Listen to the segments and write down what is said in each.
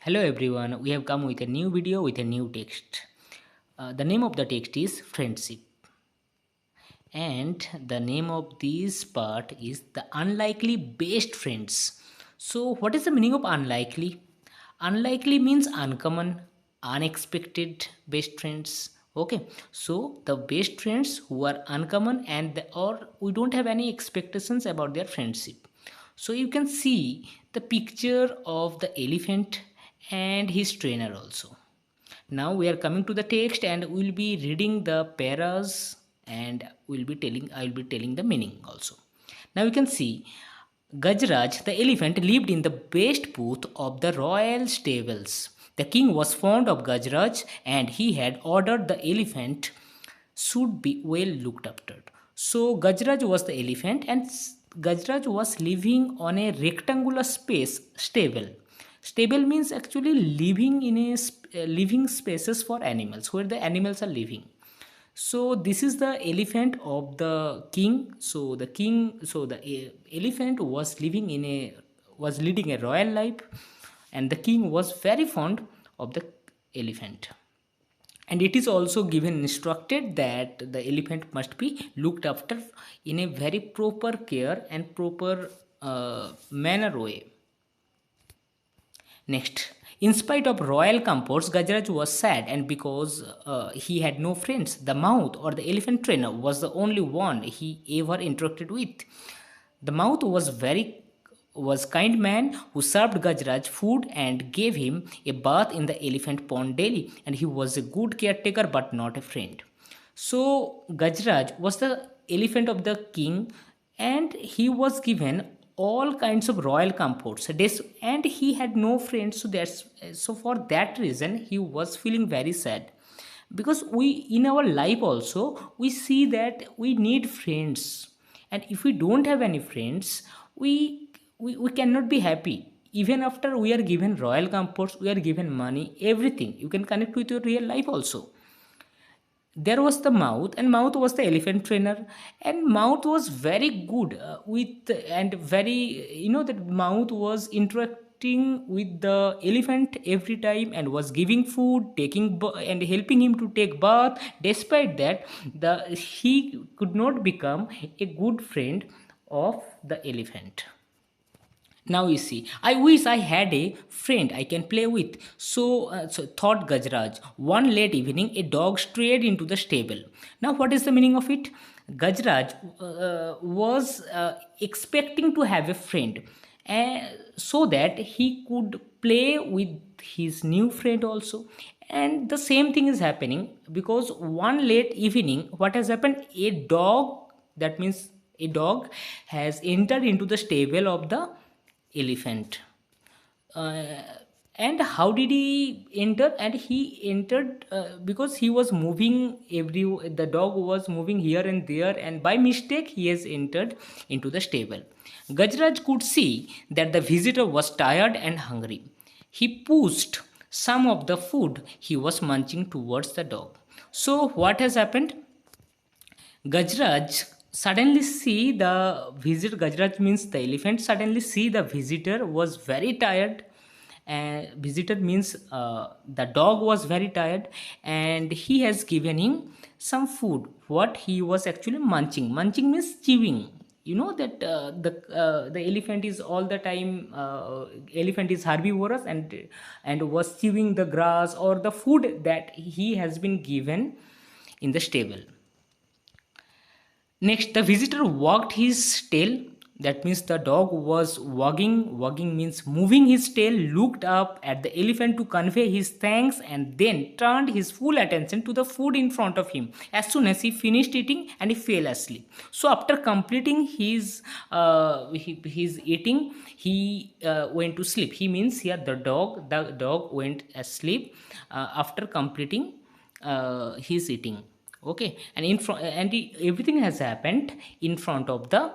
Hello everyone, we have come with a new video with a new text. The name of the text is Friendship, and the name of this part is The Unlikely Best Friends. So, what is the meaning of unlikely? Unlikely means uncommon, unexpected best friends. Okay, so the best friends who are uncommon or we don't have any expectations about their friendship. So you can see the picture of the elephant and his trainer also. Now we are coming to the text and we'll be reading the paras and I'll be telling the meaning also. Now you can see Gajraj the elephant lived in the best booth of the royal stables. The king was fond of Gajraj and he had ordered the elephant should be well looked after. So Gajraj was the elephant and Gajraj was living on a rectangular space stable. Stable means actually living in living spaces for animals where the animals are living. So this is the elephant of the king. So the elephant was living in a was leading a royal life, and the king was very fond of the elephant. And it is also given instructed that the elephant must be looked after in a very proper care and proper manner way. Next, in spite of royal comforts, Gajraj was sad, and because he had no friends, the mouth or the elephant trainer was the only one he ever interacted with. The mouth was kind man who served Gajraj food and gave him a bath in the elephant pond daily, and he was a good caretaker but not a friend. So Gajraj was the elephant of the king, and he was given all kinds of royal comforts. And he had no friends, so for that reason he was feeling very sad. Because we in our life also we see that we need friends, and if we don't have any friends, we cannot be happy. Even after we are given royal comforts, we are given money, everything, you can connect with your real life also. There was the mouth, and mouth was the elephant trainer, and mouth was very good with and very, that mouth was interacting with the elephant every time and was giving food, and helping him to take bath. Despite that, the he could not become a good friend of the elephant. Now you see, I wish I had a friend I can play with. So thought Gajraj. One late evening, a dog strayed into the stable. Now, what is the meaning of it? Gajraj was expecting to have a friend, so that he could play with his new friend also. And the same thing is happening because one late evening, what has happened? A dog, that means a dog, has entered into the stable of the elephant. uh, and how did he enter? And he entered because he was moving every the dog was moving here and there, and by mistake he has entered into the stable. Gajraj could see that the visitor was tired and hungry. He pushed some of the food he was munching towards the dog. So what has happened? Gajraj suddenly see the visitor. Gajraj means the elephant. Suddenly see the visitor was very tired. And visitor means the dog was very tired, and he has given him some food. What he was actually munching. Munching means chewing. You know that the elephant is all the time. Elephant is herbivorous and was chewing the grass or the food that he has been given in the stable. Next, the visitor wagged his tail. That means the dog was wagging. Wagging means moving his tail, looked up at the elephant to convey his thanks, and then turned his full attention to the food in front of him. As soon as he finished eating, and he fell asleep. So, after completing his eating, he went to sleep. He means here the dog went asleep after completing his eating. Okay, and in front, everything has happened in front of the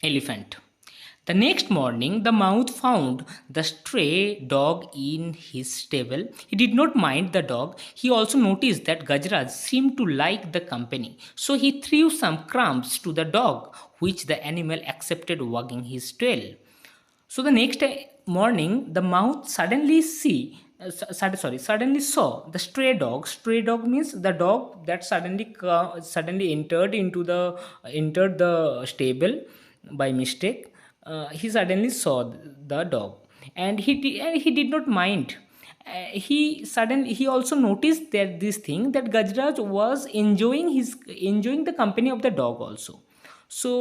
elephant. The next morning, the mouth found the stray dog in his stable. He did not mind the dog. He also noticed that Gajraj seemed to like the company. So he threw some crumbs to the dog, which the animal accepted, wagging his tail. So the next morning, the mouse suddenly suddenly saw the stray dog. Stray dog means the dog that suddenly entered the stable by mistake. He suddenly saw the dog, and he did not mind. He also noticed that this thing, that Gajraj was enjoying the company of the dog also. So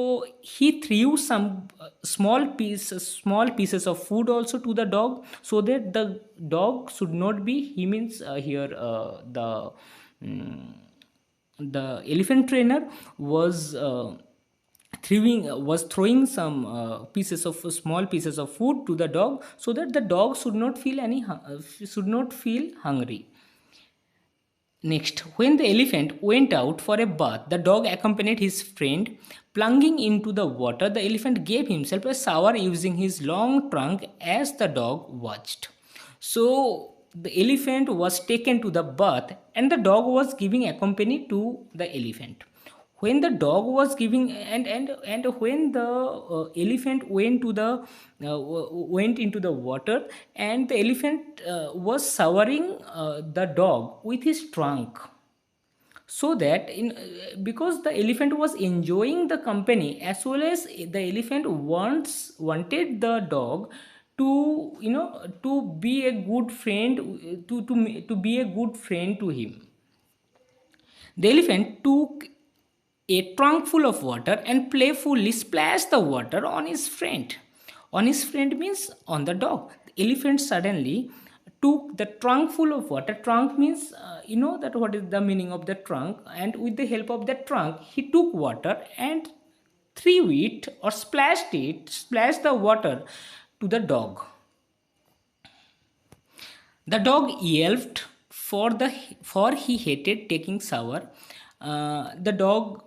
he threw some small pieces of food also to the dog, so that the dog should not be, he means here mm, the elephant trainer was throwing some pieces of small pieces of food to the dog, so that the dog should not feel hungry. Next, when the elephant went out for a bath, the dog accompanied his friend. Plunging into the water, the elephant gave himself a shower using his long trunk as the dog watched. So, the elephant was taken to the bath, and the dog was giving accompany to the elephant. When the dog was giving, and when the elephant went into the water, and the elephant was showering the dog with his trunk, so that because the elephant was enjoying the company, as well as the elephant wanted the dog to, to be a good friend, to be a good friend to him. The elephant took a trunk full of water and playfully splashed the water on his friend. On his friend means on the dog. The elephant suddenly took the trunk full of water. Trunk means, that what is the meaning of the trunk. And with the help of the trunk, he took water and threw it, or splashed the water to the dog. The dog yelped for he hated taking shower. The dog,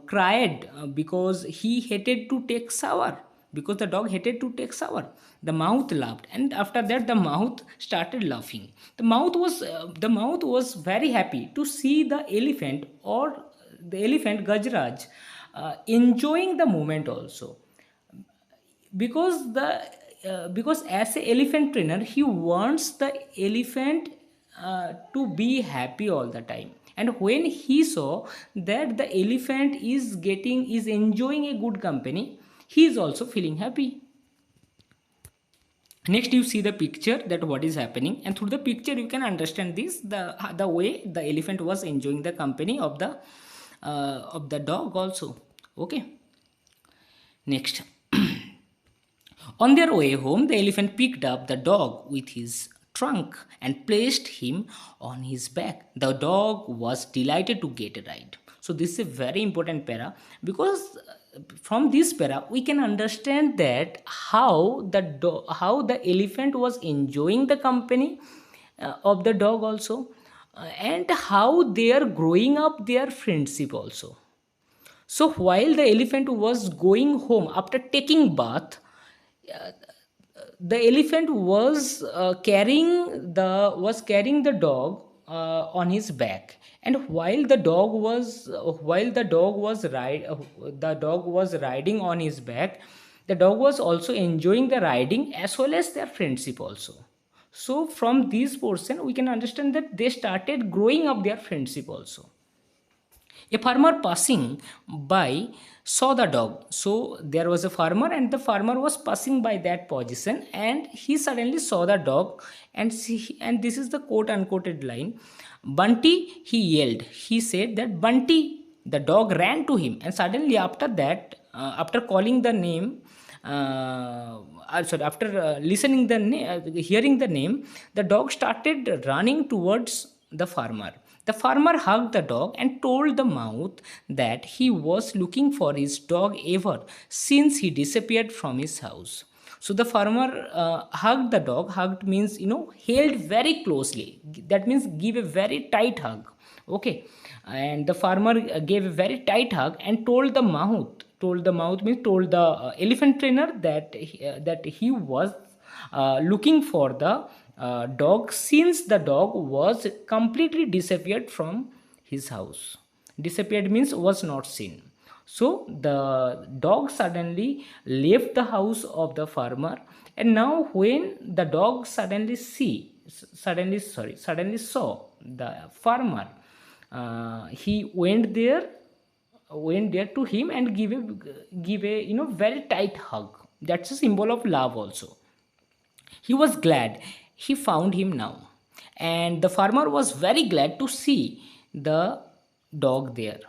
cried because he hated to take shower. Because the dog hated to take shower, the mouth laughed, and after that the mouth started laughing. The mouth was very happy to see the elephant Gajraj enjoying the moment also, because as a elephant trainer, he wants the elephant to be happy all the time. And when he saw that the elephant is enjoying a good company, he is also feeling happy. Next, you see the picture, that what is happening, and through the picture you can understand the way the elephant was enjoying the company of the dog also. Okay. Next, on their way home, the elephant picked up the dog with his trunk and placed him on his back. The dog was delighted to get a ride. So this is a very important para, because from this para we can understand that how the elephant was enjoying the company of the dog also, and how they are growing up their friendship also. So while the elephant was going home after taking bath, the elephant was carrying the dog on his back. And the dog was riding on his back, the dog was also enjoying the riding as well as their friendship also. So from this portion we can understand that they started growing up their friendship also. A farmer passing by saw the dog. So there was a farmer, and the farmer was passing by that position, and he suddenly saw the dog. And this is the quote unquoted line, Bunty, he yelled. He said that Bunty, the dog ran to him, and suddenly after that, after calling the name, sorry, after hearing the name, the dog started running towards the farmer. The farmer hugged the dog and told the mouth that he was looking for his dog ever since he disappeared from his house. So the farmer hugged the dog. Hugged means, held very closely. That means give a very tight hug. Okay. And the farmer gave a very tight hug and told the mouth. Told the mouth means told the elephant trainer that he was looking for the dog since the dog was completely disappeared from his house. Disappeared means was not seen. So the dog suddenly left the house of the farmer, And now when the dog suddenly saw the farmer, he went there to him and give a very tight hug. That's a symbol of love also. He was glad he found him now, and the farmer was very glad to see the dog there.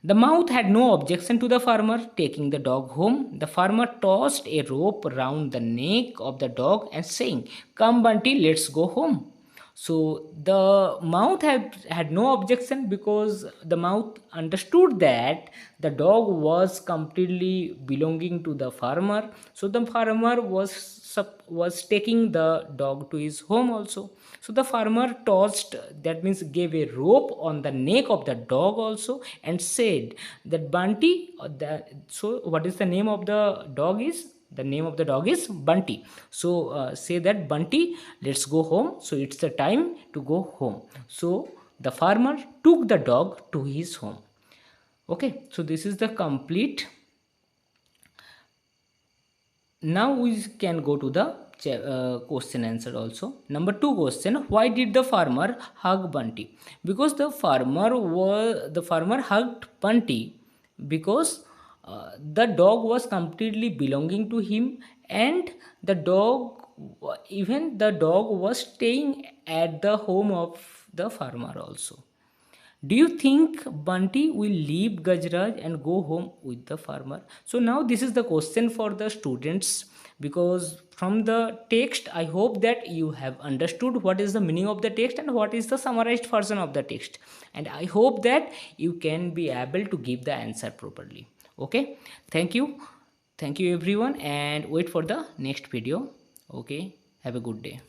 The mouse had no objection to the farmer taking the dog home. The farmer tossed a rope round the neck of the dog and saying, "Come, Bunty, let's go home." So the mouth had no objection, because the mouth understood that the dog was completely belonging to the farmer. So the farmer was taking the dog to his home also. So the farmer tossed, that means gave a rope on the neck of the dog also, and said that Bunty, so what is the name of the dog is? The name of the dog is Bunty. So say that, Bunty, let's go home. So it's the time to go home. So the farmer took the dog to his home. Okay, so this is the complete. Now we can go to the question answer also. Number 2 question: why did the farmer hug Bunty? Because the farmer hugged Bunty because the dog was completely belonging to him, and the dog even the dog was staying at the home of the farmer also. Do you think Bunty will leave Gajraj and go home with the farmer? So now this is the question for the students, because from the text I hope that you have understood what is the meaning of the text and what is the summarized version of the text, and I hope that you can be able to give the answer properly. Okay, thank you everyone, and wait for the next video. Okay, have a good day.